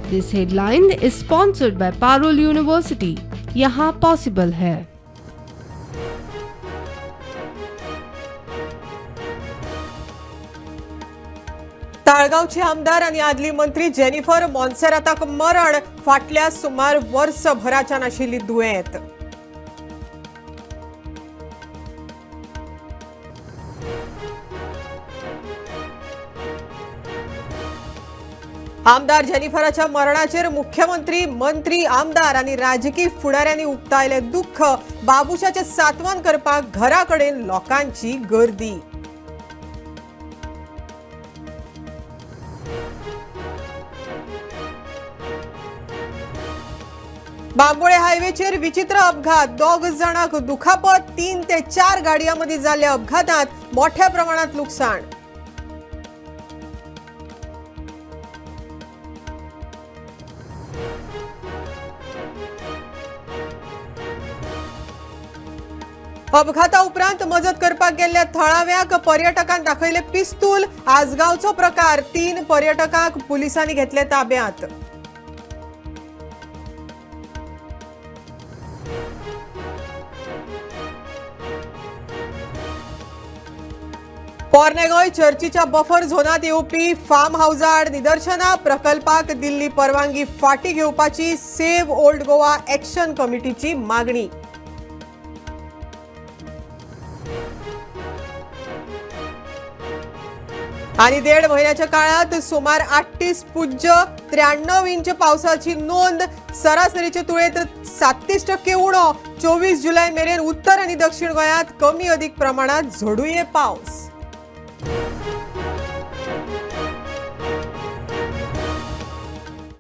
This headline is sponsored by Parul university. यहाँ possible है। ताळगावचे आमदार आणि आदली मंत्री जेनिफर मॉन्सेराताक मरण फाटल्या सुमार वर्षभराच्यान आशिल्ली दुयेंत। आमदार जेनिफराच्या मरणाचेर मुख्यमंत्री, मंत्री, आमदार आणि राजकीय फुडाऱ्यांनी उक्तायले दुःख। बाबुशाचे सातवान करपाक घराकडेन लोकांची गर्दी। बांबोळे हायवेचेर विचित्र अपघात, 2 जणांक दुखापत, 3 ते 4 गाडयांमध्ये जाल्ल्या अपघातात मोठ्या प्रमाणात नुकसान। अपघाता उपरांत मजत करपाक गेल्ल्या थळाव्याक पर्यटकांक दाखयले पिस्तूल। आसगांवचो प्रकार, 3 पर्यटकांक पुलिसांनी घेतले ताब्यात। पोरनेगोय चर्चीच्या बफर झोनात येवपी फार्म हाऊसार निदर्शना, प्रकल्पाक दिल्ली परवानगी फाटी घेवपाची सेव्ह ओल्ड गोवा एक्शन कमिटीची मागणी। आणि 1.5 महिन्याच्या काळात सुमार 38.93 इंच पावसाची नोंद। सरासरीच्या तुळेत 37% उणो। 24 जुलै मेरेन उत्तर आणि दक्षिण गोंयात कमी अधिक प्रमाणात झडूये पावस।